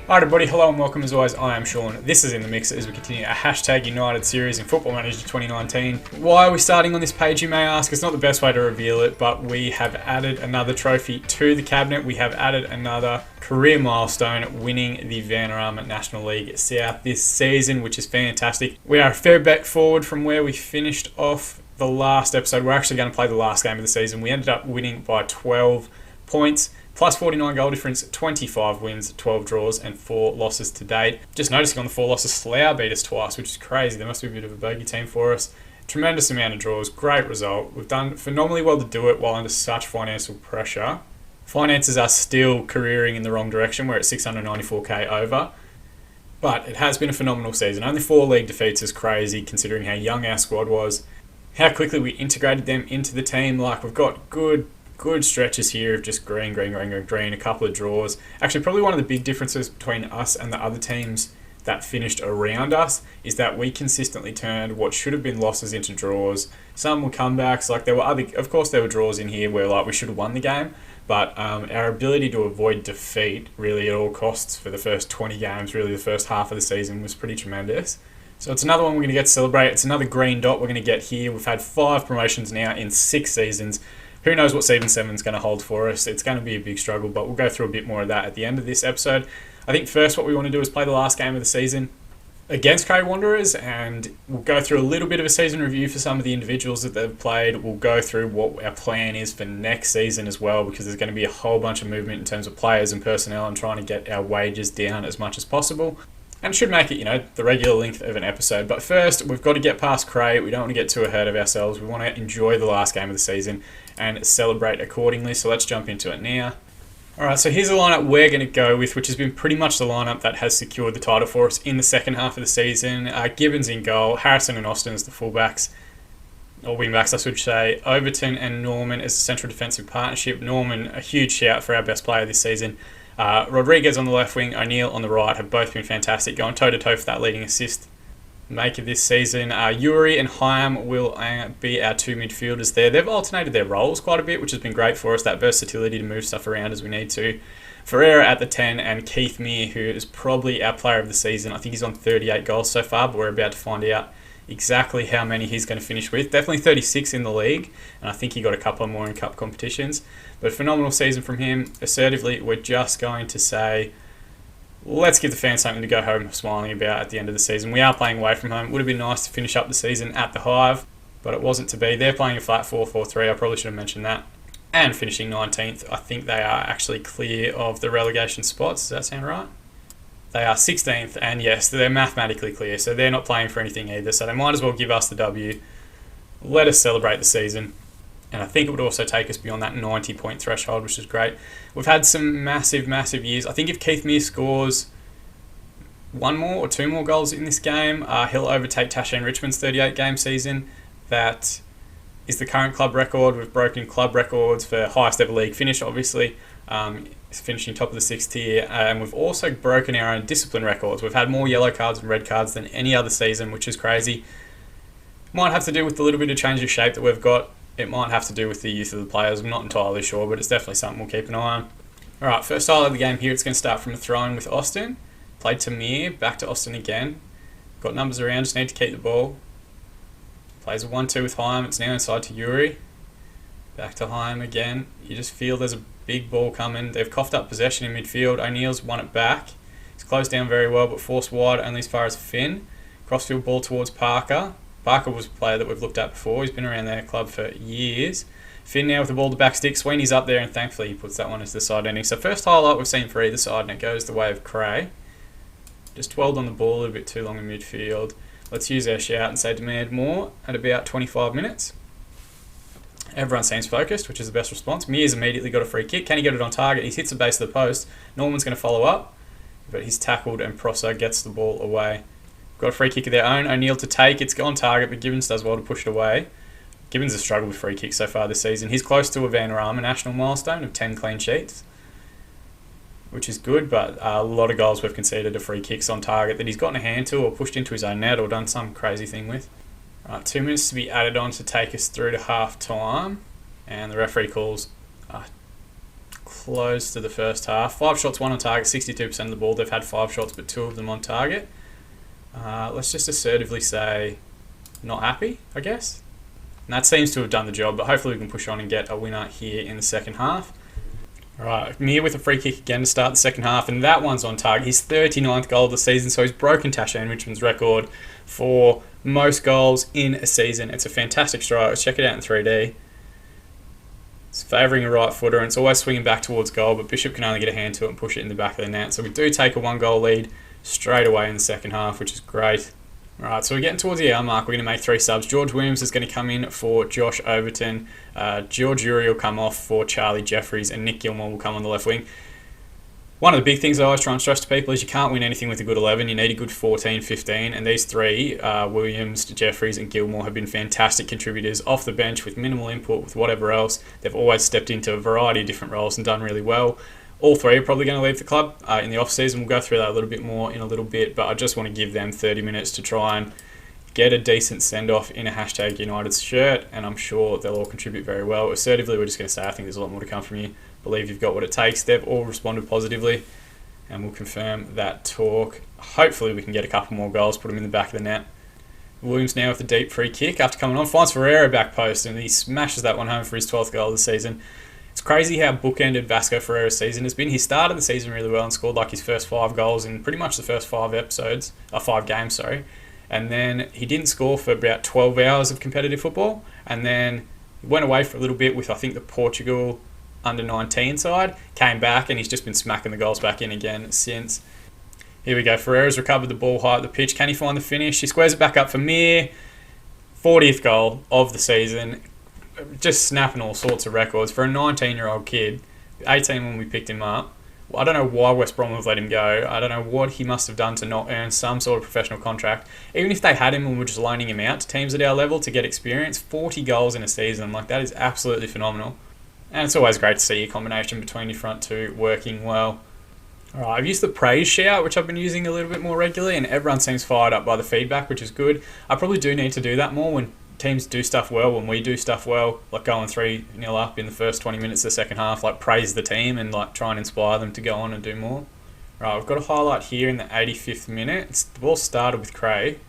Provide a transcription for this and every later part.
Hi everybody, hello and welcome as always. I am Sean. This is In The Mix as we continue our hashtag United series in Football Manager 2019. Why are we starting on this page, you may ask? It's not the best way to reveal it, but we have added another trophy to the cabinet. We have added another career milestone, winning the Vanarama National League South this season, which is fantastic. We are a fair bet forward from where we finished off the last episode. We're actually going to play the last game of the season. We ended up winning by 12 points. Plus 49 goal difference, 25 wins, 12 draws, and 4 losses to date. Just noticing on the 4 losses, Slough beat us twice, which is crazy. There must be a bit of a bogey team for us. Tremendous amount of draws, great result. We've done phenomenally well to do it while under such financial pressure. Finances are still careering in the wrong direction. We're at 694k over. But it has been a phenomenal season. Only 4 league defeats is crazy considering how young our squad was. How quickly we integrated them into the team. Like, we've got good stretches here of just green, a couple of draws. Actually, probably one of the big differences between us and the other teams that finished around us is that we consistently turned what should have been losses into draws. Some were comebacks, like there were draws in here where like we should have won the game, but our ability to avoid defeat really at all costs for the first 20 games, really the first half of the season, was pretty tremendous. So it's another one we're going to get to celebrate. It's another green dot we're going to get here. We've had 5 promotions now in 6 seasons. Who knows what Season 7 is going to hold for us. It's going to be a big struggle, but we'll go through a bit more of that at the end of this episode. I think first what we want to do is play the last game of the season against Cray Wanderers, and we'll go through a little bit of a season review for some of the individuals that they've played. We'll go through what our plan is for next season as well, because there's going to be a whole bunch of movement in terms of players and personnel and trying to get our wages down as much as possible. And should make it, the regular length of an episode. But first, we've got to get past Cray. We don't want to get too ahead of ourselves. We want to enjoy the last game of the season and celebrate accordingly. So let's jump into it now. Alright, so here's the lineup we're going to go with, which has been pretty much the lineup that has secured the title for us in the second half of the season. Gibbons in goal, Harrison and Austin as the fullbacks, or wingbacks I should say. Overton and Norman as the central defensive partnership. Norman, a huge shout for our best player this season. Rodriguez on the left wing, O'Neill on the right have both been fantastic, going toe-to-toe for that leading assist maker this season. Yuri and Chaim will be our 2 midfielders there. They've alternated their roles quite a bit, which has been great for us, that versatility to move stuff around as we need to. Ferreira at the 10 and Keith Meir, who is probably our player of the season. I think he's on 38 goals so far, but we're about to find out exactly how many he's going to finish with. Definitely 36 in the league, and I think he got a couple more in cup competitions. But phenomenal season from him. Assertively, we're just going to say, let's give the fans something to go home smiling about at the end of the season. We are playing away from home. It would have been nice to finish up the season at the Hive, but it wasn't to be. They're playing a flat 4-4-3. I probably should have mentioned that. And finishing 19th. I think they are actually clear of the relegation spots. Does that sound right? They are 16th, and yes, they're mathematically clear, so they're not playing for anything either, so they might as well give us the W. Let us celebrate the season, and I think it would also take us beyond that 90-point threshold, which is great. We've had some massive years. I think if Keith Meir scores 1 more or 2 more goals in this game, he'll overtake Tashane Richmond's 38-game season. That is the current club record. We've broken club records for highest ever league finish, obviously. Finishing top of the 6th tier, and we've also broken our own discipline records. We've had more yellow cards and red cards than any other season, which is crazy. Might have to do with the little bit of change of shape that we've got. It might have to do with the youth of the players. I'm not entirely sure, but it's definitely something we'll keep an eye on. Alright, first style of the game here, it's going to start from a throw-in with Austin. Played to Meir, back to Austin again. Got numbers around, just need to keep the ball. Plays a 1-2 with Chaim, it's now inside to Yuri. Back to Chaim again. You just feel there's a big ball coming. They've coughed up possession in midfield. O'Neill's won it back. He's closed down very well, but forced wide only as far as Finn. Crossfield ball towards Parker. Parker was a player that we've looked at before. He's been around their club for years. Finn now with the ball to back stick. Sweeney's up there, and thankfully he puts that one as the side ending. So first highlight we've seen for either side, and it goes the way of Cray. Just dwelled on the ball a little bit too long in midfield. Let's use our shout and say demand more at about 25 minutes. Everyone seems focused, which is the best response. Meir's immediately got a free kick. Can he get it on target? He hits the base of the post. Norman's going to follow up, but he's tackled and Prosser gets the ball away. Got a free kick of their own. O'Neill to take. It's on target, but Gibbons does well to push it away. Gibbons has struggled with free kicks so far this season. He's close to a Vanarama national milestone of 10 clean sheets, which is good, but a lot of goals we've conceded are free kicks on target that he's gotten a hand to or pushed into his own net or done some crazy thing with. 2 minutes to be added on to take us through to half time, and the referee calls close to the first half. 5 shots, 1 on target, 62% of the ball. They've had 5 shots, but 2 of them on target. Let's just assertively say not happy, I guess. And that seems to have done the job, but hopefully we can push on and get a winner here in the second half. Alright, Mir with a free kick again to start the second half, and that one's on target. His 39th goal of the season, so he's broken Tashan Richmond's record for most goals in a season. It's a fantastic strike. Let's check it out in 3D. It's favouring a right footer, and it's always swinging back towards goal, but Bishop can only get a hand to it and push it in the back of the net. So we do take a 1-goal lead straight away in the second half, which is great. Alright, so we're getting towards the hour mark. We're going to make 3 subs. George Williams is going to come in for Josh Overton. George Uri will come off for Charlie Jeffries, and Nick Gilmore will come on the left wing. One of the big things I always try and stress to people is you can't win anything with a good 11. You need a good 14, 15, and these 3, Williams, Jeffries and Gilmore, have been fantastic contributors off the bench with minimal input, with whatever else. They've always stepped into a variety of different roles and done really well. All 3 are probably going to leave the club in the off-season. We'll go through that a little bit more in a little bit, but I just want to give them 30 minutes to try and get a decent send-off in a hashtag United shirt, and I'm sure they'll all contribute very well. Assertively, we're just going to say I think there's a lot more to come from you. Believe you've got what it takes. They've all responded positively, and we'll confirm that talk. Hopefully we can get a couple more goals, put them in the back of the net. Williams now with a deep free kick after coming on, finds Ferreira back post, and he smashes that one home for his 12th goal of the season. It's crazy how bookended Vasco Ferreira's season has been. He started the season really well and scored like his first 5 goals in pretty much the first 5 games, and then he didn't score for about 12 hours of competitive football, and then he went away for a little bit with, I think, the Portugal under-19 side, came back, and he's just been smacking the goals back in again since. Here we go, Ferreira's recovered the ball high at the pitch. Can he find the finish? He squares it back up for Mir. 40th goal of the season. Just snapping all sorts of records for a 19-year-old kid. 18 when we picked him up. I don't know why West Brom have let him go. I don't know what he must have done to not earn some sort of professional contract. Even if they had him and were just loaning him out to teams at our level to get experience, 40 goals in a season, like that is absolutely phenomenal. And it's always great to see a combination between your front 2 working well. Alright, I've used the praise shout, which I've been using a little bit more regularly, and everyone seems fired up by the feedback, which is good. I probably do need to do that more when teams do stuff well, when we do stuff well, like going 3-0 up in the first 20 minutes of the second half, like praise the team and like try and inspire them to go on and do more. Right, we've got a highlight here in the 85th minute. The ball started with Cray.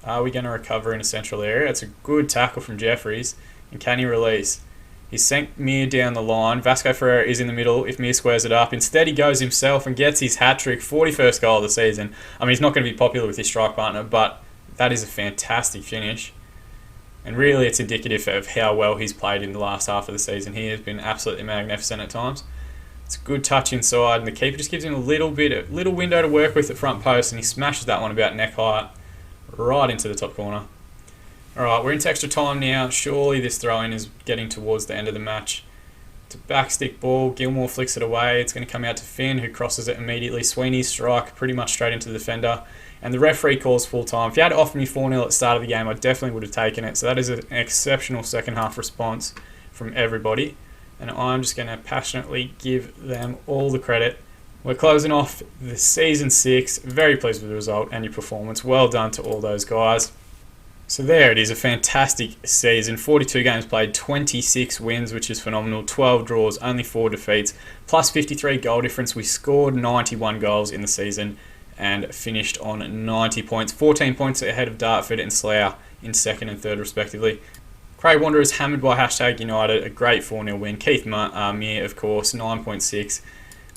Are we going to recover in a central area? It's a good tackle from Jeffries, and can he release? He sent Mir down the line. Vasco Ferreira is in the middle if Mir squares it up. Instead, he goes himself and gets his hat-trick, 41st goal of the season. I mean, he's not going to be popular with his strike partner, but that is a fantastic finish. And really, it's indicative of how well he's played in the last half of the season. He has been absolutely magnificent at times. It's a good touch inside, and the keeper just gives him a little window to work with at front post, and he smashes that one about neck height right into the top corner. Alright, we're into extra time now. Surely this throw-in is getting towards the end of the match. It's a backstick ball. Gilmore flicks it away. It's going to come out to Finn, who crosses it immediately. Sweeney's strike pretty much straight into the defender. And the referee calls full time. If you had offered me 4-0 at the start of the game, I definitely would have taken it. So that is an exceptional second half response from everybody. And I'm just going to passionately give them all the credit. We're closing off the season 6. Very pleased with the result and your performance. Well done to all those guys. So there it is, a fantastic season. 42 games played, 26 wins, which is phenomenal. 12 draws, only 4 defeats, plus 53 goal difference. We scored 91 goals in the season and finished on 90 points. 14 points ahead of Dartford and Slough in second and third respectively. Cray Wanderers hammered by hashtag United, a great 4-0 win. Keith Mir, of course, 9.6.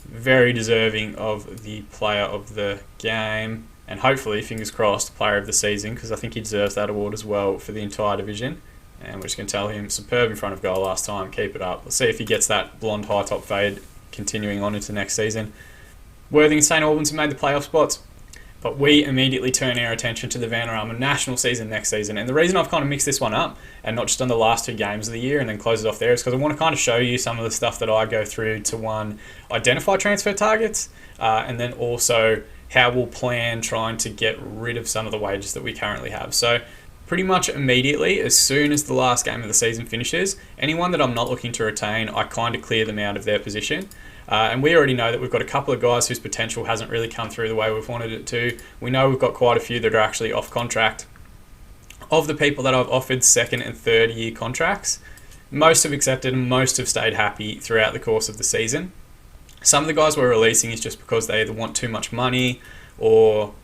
Very deserving of the player of the game. And hopefully, fingers crossed, player of the season, because I think he deserves that award as well for the entire division. And we're just going to tell him, superb in front of goal last time, keep it up. Let's see if he gets that blonde high top fade continuing on into next season. Worthing and St Albans have made the playoff spots, but we immediately turn our attention to the Vanarama national season next season. And the reason I've kind of mixed this one up and not just done the last 2 games of the year and then close it off there is because I want to kind of show you some of the stuff that I go through to, one, identify transfer targets, and then also how we'll plan trying to get rid of some of the wages that we currently have. So pretty much immediately, as soon as the last game of the season finishes, anyone that I'm not looking to retain, I kind of clear them out of their position. And we already know that we've got a couple of guys whose potential hasn't really come through the way we've wanted it to. We know we've got quite a few that are actually off contract. Of the people that I've offered 2nd and 3rd year contracts, most have accepted and most have stayed happy throughout the course of the season. Some of the guys we're releasing is just because they either want too much money, or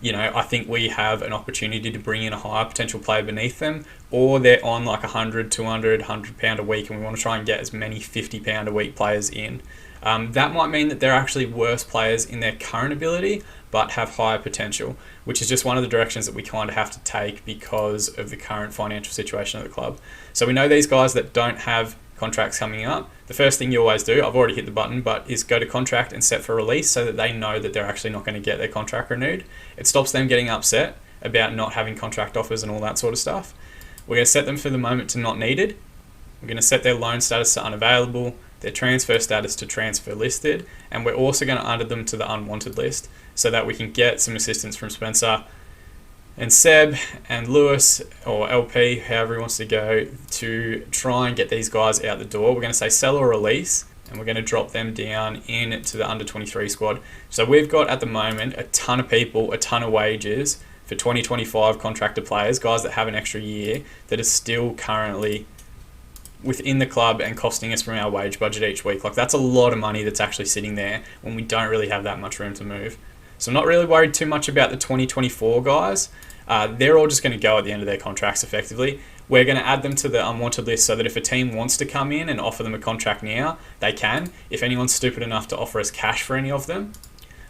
I think we have an opportunity to bring in a higher potential player beneath them, or they're on like 100, 200, £100 a week, and we want to try and get as many £50 a week players in. That might mean that they're actually worse players in their current ability, but have higher potential, which is just one of the directions that we kind of have to take because of the current financial situation of the club. So we know these guys that don't have contracts coming up, the first thing you always do, I've already hit the button, but is go to contract and set for release so that they know that they're actually not going to get their contract renewed. It stops them getting upset about not having contract offers and all that sort of stuff. We're going to set them for the moment to not needed. We're going to set their loan status to unavailable, their transfer status to transfer listed, and we're also going to add them to the unwanted list so that we can get some assistance from Spencer and Seb and Lewis, or LP, however he wants to go, to try and get these guys out the door. We're going to say sell or release, and we're going to drop them down into the under 23 squad. So we've got at the moment a ton of people, a ton of wages for 2025 contracted players, guys that have an extra year, that are still currently within the club and costing us from our wage budget each week. Like, that's a lot of money that's actually sitting there when we don't really have that much room to move. So I'm not really worried too much about the 2024 guys. They're all just going to go at the end of their contracts effectively. We're going to add them to the unwanted list so that if a team wants to come in and offer them a contract now, they can. If anyone's stupid enough to offer us cash for any of them,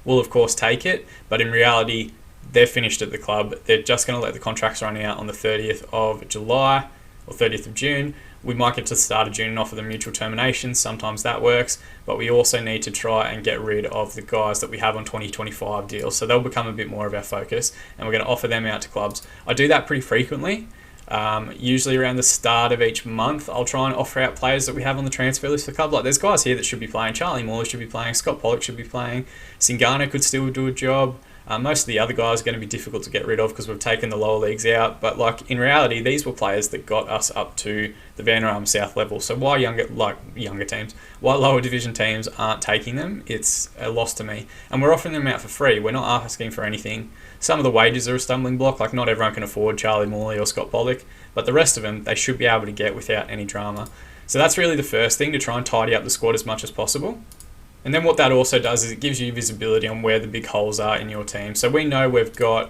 we'll of course take it. But in reality, they're finished at the club. They're just going to let the contracts run out on the 30th of July or 30th of June. We might get to the start of June and offer them mutual terminations. Sometimes that works, but we also need to try and get rid of the guys that we have on 2025 deals. So they'll become a bit more of our focus, and we're going to offer them out to clubs. I do that pretty frequently. Usually around the start of each month, I'll try and offer out players that we have on the transfer list for club. Like, there's guys here that should be playing. Charlie Morley should be playing. Scott Pollock should be playing. Singano could still do a job. Most of the other guys are going to be difficult to get rid of because we've taken the lower leagues out. But in reality, these were players that got us up to the Vanarama South level. So why younger teams, why lower division teams aren't taking them, it's a loss to me. And we're offering them out for free. We're not asking for anything. Some of the wages are a stumbling block. Like, not everyone can afford Charlie Morley or Scott Pollock, but the rest of them, they should be able to get without any drama. So that's really the first thing, to try and tidy up the squad as much as possible. And then what that also does is it gives you visibility on where the big holes are in your team. So we know we've got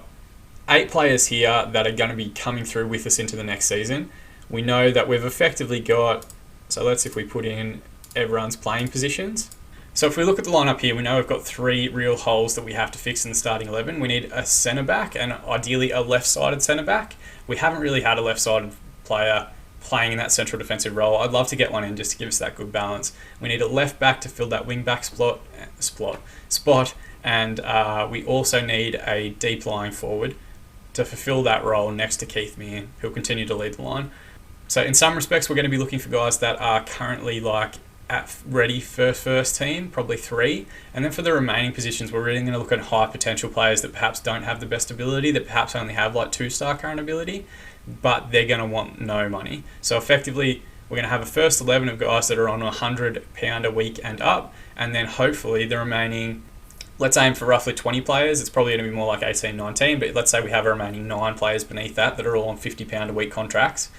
8 players here that are going to be coming through with us into the next season. We know that we've effectively got, so let's, if we put in everyone's playing positions. So if we look at the lineup here, we know we've got 3 real holes that we have to fix in the starting 11. We need a centre back, and ideally a left-sided centre back. We haven't really had a left-sided player playing in that central defensive role. I'd love to get one in just to give us that good balance. We need a left back to fill that wing back spot, and we also need a deep lying forward to fulfill that role next to Keith Meehan, who'll continue to lead the line. So in some respects, we're going to be looking for guys that are currently ready for first team, probably 3. And then for the remaining positions, we're really going to look at high potential players that perhaps don't have the best ability, that perhaps only have 2-star current ability, but they're going to want no money. So effectively, we're going to have a first 11 of guys that are on £100 a week and up, and then hopefully the remaining, let's aim for roughly 20 players. It's probably going to be more like 18, 19, but let's say we have a remaining 9 players beneath that are all on £50 a week contracts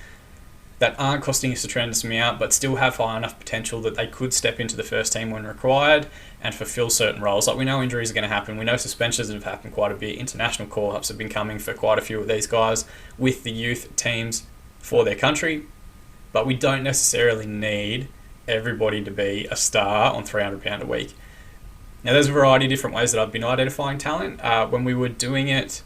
that aren't costing us a tremendous amount, but still have high enough potential that they could step into the first team when required and fulfill certain roles. Like, we know injuries are going to happen. We know suspensions have happened quite a bit. International call-ups have been coming for quite a few of these guys with the youth teams for their country, but we don't necessarily need everybody to be a star on £300 a week. Now, there's a variety of different ways that I've been identifying talent. When we were doing it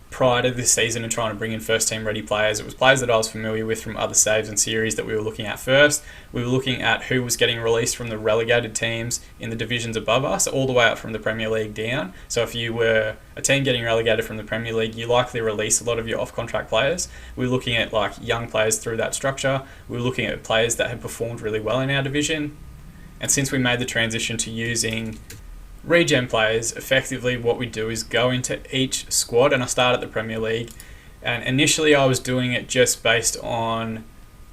prior to this season and trying to bring in first team ready players, it was players that I was familiar with from other saves and series that we were looking at first. We were looking at who was getting released from the relegated teams in the divisions above us, all the way up from the Premier League down. So if you were a team getting relegated from the Premier League, you likely release a lot of your off-contract players. We were looking at young players through that structure. We were looking at players that had performed really well in our division. And since we made the transition to using regen players, effectively what we do is go into each squad, and I start at the Premier League, and initially I was doing it just based on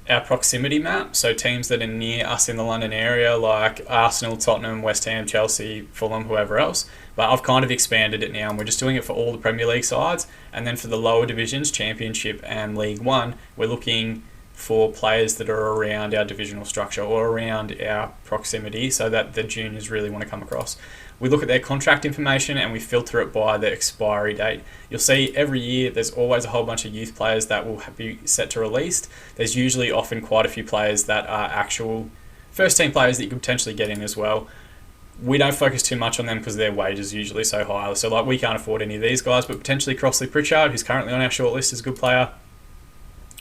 our proximity map, so teams that are near us in the London area, like Arsenal, Tottenham, West Ham, Chelsea, Fulham, whoever else. But I've kind of expanded it now, and we're just doing it for all the Premier League sides, and then for the lower divisions, Championship and League One, we're looking for players that are around our divisional structure or around our proximity so that the juniors really want to come across. We look at their contract information and we filter it by the expiry date. You'll see every year there's always a whole bunch of youth players that will be set to release. There's usually often quite a few players that are actual first team players that you could potentially get in as well. We don't focus too much on them because their wages are usually so high. So like we can't afford any of these guys, but potentially Crossley Pritchard, who's currently on our shortlist, is a good player.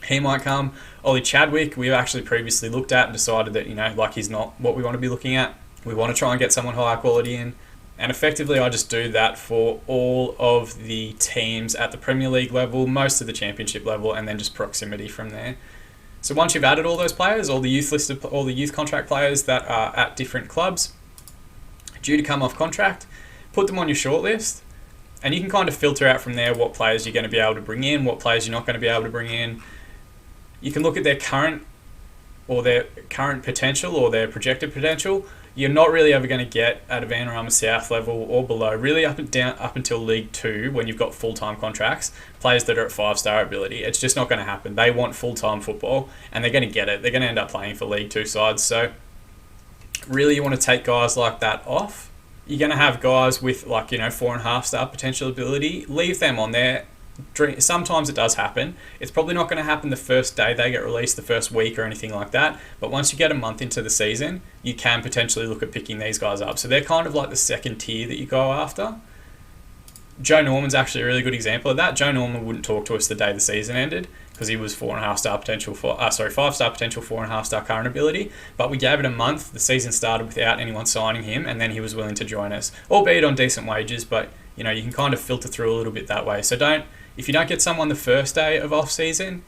He might come. Ollie Chadwick, we've actually previously looked at and decided that, like he's not what we want to be looking at. We want to try and get someone higher quality in. And effectively, I just do that for all of the teams at the Premier League level, most of the Championship level, and then just proximity from there. So once you've added all those players, all the youth contract players that are at different clubs, due to come off contract, put them on your shortlist, and you can kind of filter out from there what players you're going to be able to bring in, what players you're not going to be able to bring in. You can look at their current potential or their projected potential. You're not really ever going to get at a Vanarama South level or below, really up until League 2, when you've got full-time contracts, players that are at 5-star ability. It's just not going to happen. They want full-time football, and they're going to get it. They're going to end up playing for League 2 sides. So really you want to take guys like that off. You're going to have guys with 4.5-star potential ability. Leave them on there. Sometimes it does happen. It's probably not going to happen the first day they get released, the first week or anything like that. But once you get a month into the season, you can potentially look at picking these guys up. So they're kind of like the second tier that you go after. Joe Norman's actually a really good example of that. Joe Norman wouldn't talk to us the day the season ended because he was 5-star potential, 4.5-star current ability. But we gave it a month. The season started without anyone signing him, and then he was willing to join us, albeit on decent wages. But you can kind of filter through a little bit that way. So if you don't get someone the first day of off season,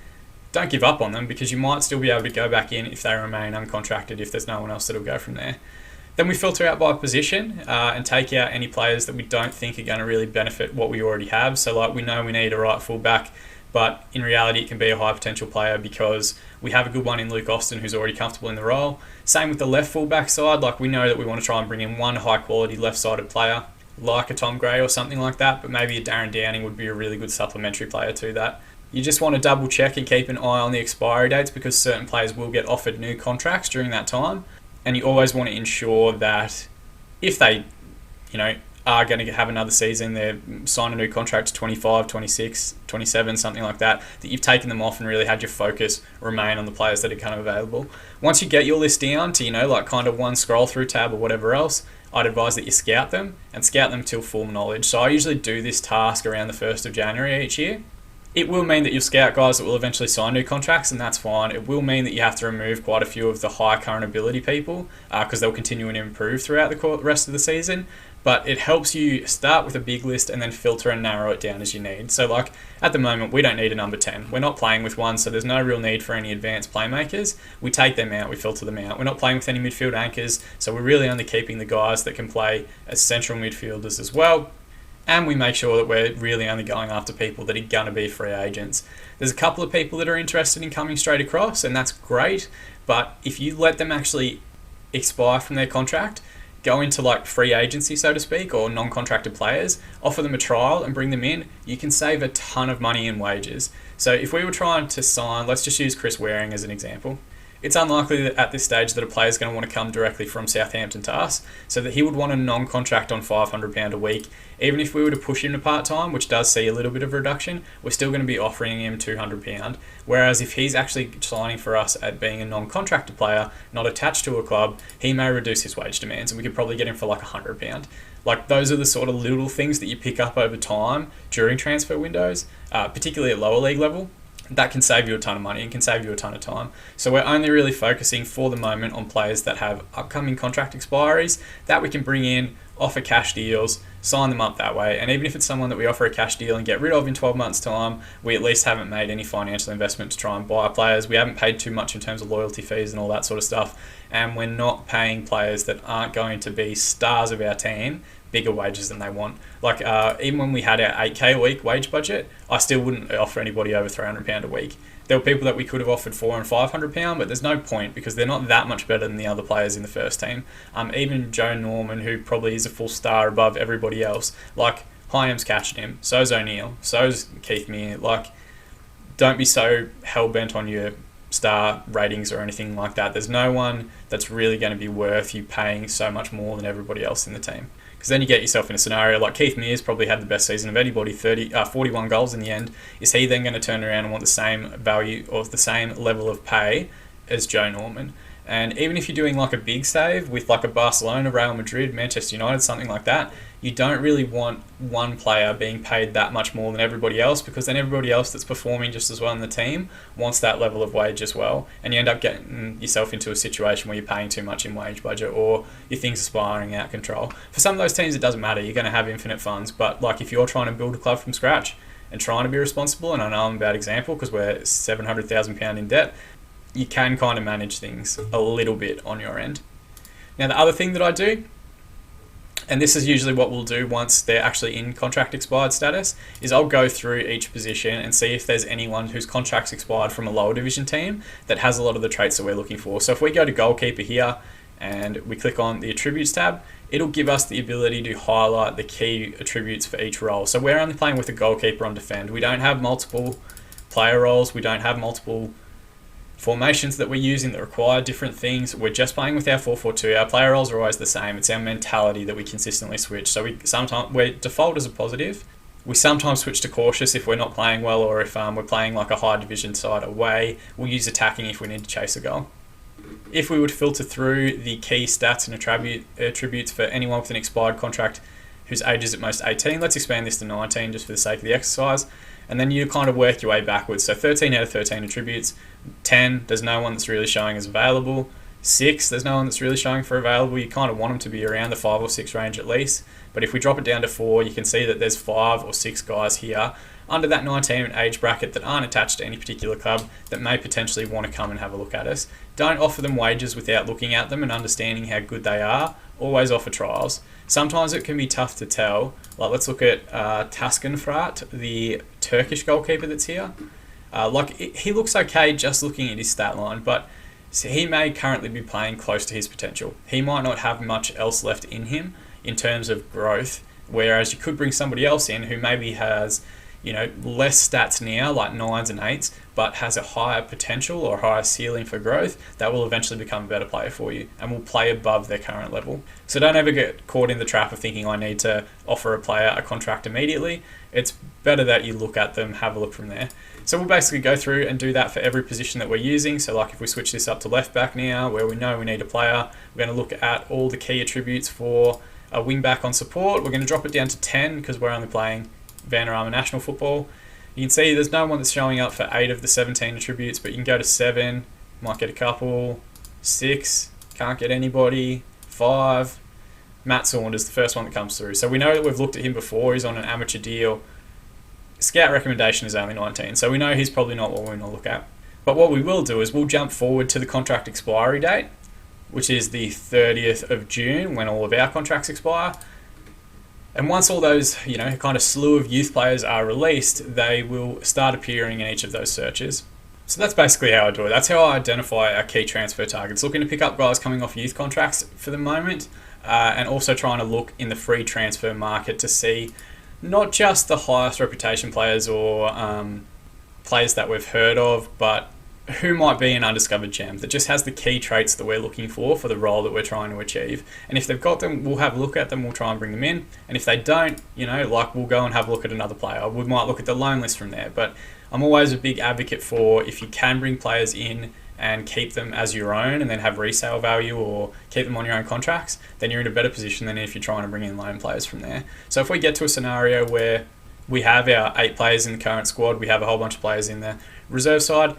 don't give up on them, because you might still be able to go back in if they remain uncontracted, if there's no one else that'll go from there. Then we filter out by position and take out any players that we don't think are going to really benefit what we already have. So we know we need a right fullback, but in reality it can be a high potential player because we have a good one in Luke Austin who's already comfortable in the role. Same with the left fullback side. We know that we want to try and bring in one high quality left-sided player, like a Tom Gray or something like that, but maybe a Darren Downing would be a really good supplementary player to that. You just want to double check and keep an eye on the expiry dates, because certain players will get offered new contracts during that time, and you always want to ensure that if they are going to have another season, they sign a new contract to 25, 26, 27, something like that, that you've taken them off and really had your focus remain on the players that are kind of available. Once you get your list down to kind of one scroll through tab or whatever else, I'd advise that you scout them till full knowledge. So I usually do this task around the 1st of January each year. It will mean that you'll scout guys that will eventually sign new contracts, and that's fine. It will mean that you have to remove quite a few of the high current ability people because they'll continue to improve throughout the rest of the season. But it helps you start with a big list and then filter and narrow it down as you need. So at the moment, we don't need a number 10. We're not playing with one, so there's no real need for any advanced playmakers. We take them out, we filter them out. We're not playing with any midfield anchors, so we're really only keeping the guys that can play as central midfielders as well. And we make sure that we're really only going after people that are going to be free agents. There's a couple of people that are interested in coming straight across, and that's great. But if you let them actually expire from their contract, go into free agency, so to speak, or non-contracted players, offer them a trial and bring them in, you can save a ton of money in wages. So if we were trying to sign, let's just use Chris Waring as an example. It's unlikely that at this stage that a player is going to want to come directly from Southampton to us, so that he would want a non-contract on £500 a week. Even if we were to push him to part-time, which does see a little bit of reduction, we're still going to be offering him £200. Whereas if he's actually signing for us at being a non-contracted player, not attached to a club, he may reduce his wage demands, and we could probably get him for £100. Those are the sort of little things that you pick up over time during transfer windows, particularly at lower league level. That can save you a ton of money and can save you a ton of time. So we're only really focusing for the moment on players that have upcoming contract expiries that we can bring in, offer cash deals, sign them up that way. And even if it's someone that we offer a cash deal and get rid of in 12 months' time, we at least haven't made any financial investment to try and buy players. We haven't paid too much in terms of loyalty fees and all that sort of stuff. And we're not paying players that aren't going to be stars of our team bigger wages than they want. Even when we had our 8k a week wage budget, I still wouldn't offer anybody over £300 a week. There were people that we could have offered £400 and £500, but there's no point because they're not that much better than the other players in the first team. Even Joe Norman, who probably is a full star above everybody else, Hyam's catching him, so's O'Neill, so's Keith Mear. Don't be so hell-bent on your star ratings or anything like that. There's no one that's really going to be worth you paying so much more than everybody else in the team. Because then you get yourself in a scenario like Keith Mears probably had the best season of anybody, 41 goals in the end. Is he then going to turn around and want the same value or the same level of pay as Joe Norman? And even if you're doing like a big save with like a Barcelona, Real Madrid, Manchester United, something like that, you don't really want one player being paid that much more than everybody else, because then everybody else that's performing just as well in the team wants that level of wage as well. And you end up getting yourself into a situation where you're paying too much in wage budget, or your things are spiraling out of control. For some of those teams, it doesn't matter. You're going to have infinite funds. But like if you're trying to build a club from scratch and trying to be responsible, and I know I'm a bad example because we're £700,000 in debt, you can kind of manage things a little bit on your end. Now, the other thing that I do, and this is usually what we'll do once they're actually in contract expired status, is I'll go through each position and see if there's anyone whose contract's expired from a lower division team that has a lot of the traits that we're looking for. So if we go to goalkeeper here and we click on the attributes tab, it'll give us the ability to highlight the key attributes for each role. So we're only playing with a goalkeeper on defend. We don't have multiple player roles. We don't have multiple formations that we're using that require different things. We're just playing with our 4-4-2. Our player roles are always the same. It's our mentality that we consistently switch. So we're default as a positive. We sometimes switch to cautious if we're not playing well, or if we're playing like a high division side away. We'll use attacking if we need to chase a goal. If we would filter through the key stats and attributes for anyone with an expired contract whose age is at most 18, let's expand this to 19 just for the sake of the exercise. And then you kind of work your way backwards. So 13 out of 13 attributes. 10, there's no one that's really showing as available. 6, there's no one that's really showing for available. You kind of want them to be around the 5 or 6 range at least. But if we drop it down to 4, you can see that there's 5 or 6 guys here under that 19 age bracket that aren't attached to any particular club that may potentially want to come and have a look at us. Don't offer them wages without looking at them and understanding how good they are. Always offer trials. Sometimes it can be tough to tell. Like let's look at Taskenfrat, the Turkish goalkeeper that's here. He looks okay just looking at his stat line, but he may currently be playing close to his potential. He might not have much else left in him in terms of growth, whereas you could bring somebody else in who maybe has, less stats now, like 9s and 8s, but has a higher potential or higher ceiling for growth that will eventually become a better player for you and will play above their current level. So don't ever get caught in the trap of thinking I need to offer a player a contract immediately. It's better that you look at them, have a look from there. So we'll basically go through and do that for every position that we're using. So like if we switch this up to left back now, where we know we need a player, we're going to look at all the key attributes for a wing back on support. We're going to drop it down to 10 because we're only playing Vanarama National Football. You can see there's no one that's showing up for 8 of the 17 attributes, but you can go to 7, might get a couple, 6, can't get anybody, 5. Matt Saunders, the first one that comes through. So we know that we've looked at him before, he's on an amateur deal. Scout recommendation is only 19, so we know he's probably not what we're going to look at. But what we will do is we'll jump forward to the contract expiry date, which is the 30th of June when all of our contracts expire. And once all those, kind of slew of youth players are released, they will start appearing in each of those searches. So that's basically how I do it. That's how I identify our key transfer targets. Looking to pick up guys coming off youth contracts for the moment, and also trying to look in the free transfer market to see not just the highest reputation players or players that we've heard of, but who might be an undiscovered gem that just has the key traits that we're looking for the role that we're trying to achieve. And if they've got them, we'll have a look at them, we'll try and bring them in. And if they don't, we'll go and have a look at another player. We might look at the loan list from there. But I'm always a big advocate for, if you can bring players in and keep them as your own and then have resale value or keep them on your own contracts, then you're in a better position than if you're trying to bring in loan players from there. So if we get to a scenario where we have our 8 players in the current squad, we have a whole bunch of players in the reserve side,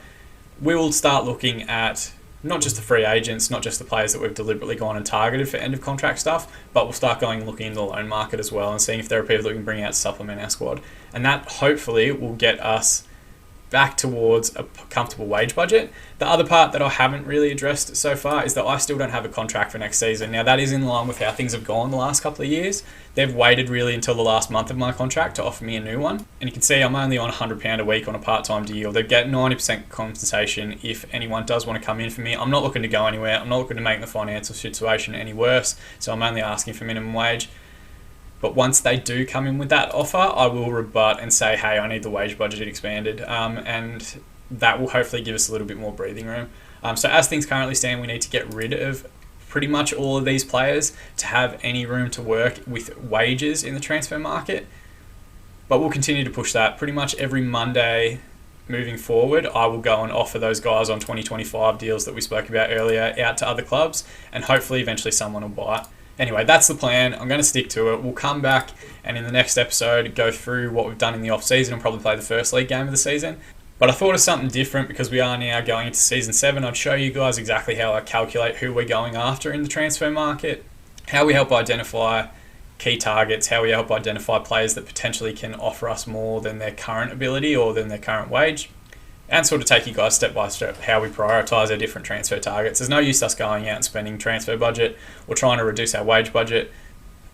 we will start looking at not just the free agents, not just the players that we've deliberately gone and targeted for end of contract stuff, but we'll start going and looking in the loan market as well and seeing if there are people that we can bring out to supplement our squad. And that hopefully will get us back towards a comfortable wage budget. The other part that I haven't really addressed so far is that I still don't have a contract for next season. Now that is in line with how things have gone the last couple of years. They've waited really until the last month of my contract to offer me a new one. And you can see I'm only on £100 a week on a part-time deal. They get 90% compensation if anyone does want to come in for me. I'm not looking to go anywhere. I'm not looking to make the financial situation any worse. So I'm only asking for minimum wage. But once they do come in with that offer, I will rebut and say, hey, I need the wage budget expanded. And that will hopefully give us a little bit more breathing room. So as things currently stand, we need to get rid of pretty much all of these players to have any room to work with wages in the transfer market. But we'll continue to push that. Pretty much every Monday moving forward, I will go and offer those guys on 2025 deals that we spoke about earlier out to other clubs, and hopefully eventually someone will buy it. Anyway, that's the plan. I'm going to stick to it. We'll come back and in the next episode go through what we've done in the off-season and probably play the first league game of the season. But I thought of something different because we are now going into season 7. I'd show you guys exactly how I calculate who we're going after in the transfer market, how we help identify key targets, how we help identify players that potentially can offer us more than their current ability or than their current wage, and sort of take you guys step by step how we prioritise our different transfer targets. There's no use us going out and spending transfer budget or trying to reduce our wage budget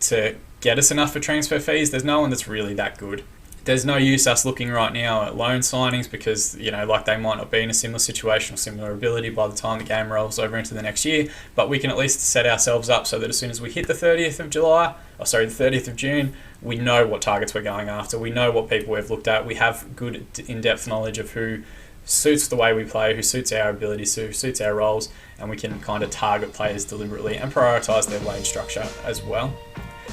to get us enough for transfer fees. There's no one that's really that good. There's no use us looking right now at loan signings because, like they might not be in a similar situation or similar ability by the time the game rolls over into the next year, but we can at least set ourselves up so that as soon as we hit the 30th of June, we know what targets we're going after. We know what people we've looked at. We have good in-depth knowledge of who suits the way we play, who suits our abilities, who suits our roles, and we can kind of target players deliberately and prioritise their wage structure as well.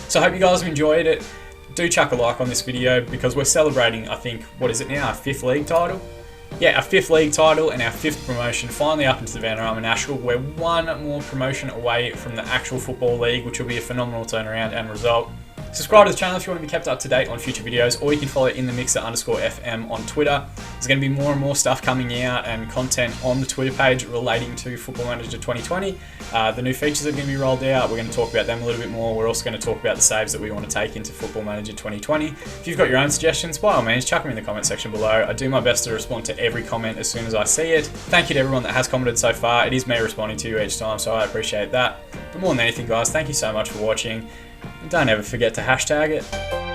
So I hope you guys have enjoyed it. Do chuck a like on this video because we're celebrating, I think, what is it now, our 5th league title? Yeah, our 5th league title and our 5th promotion, finally up into the Vanarama National. We're one more promotion away from the actual football league, which will be a phenomenal turnaround and result. Subscribe to the channel if you want to be kept up to date on future videos, or you can follow @InTheMixer_FM on Twitter. There's going to be more and more stuff coming out and content on the Twitter page relating to Football Manager 2020. The new features are going to be rolled out. We're going to talk about them a little bit more. We're also going to talk about the saves that we want to take into Football Manager 2020. If you've got your own suggestions, by all means, chuck them in the comment section below. I do my best to respond to every comment as soon as I see it. Thank you to everyone that has commented so far. It is me responding to you each time, so I appreciate that. But more than anything, guys, thank you so much for watching. And don't ever forget to hashtag it.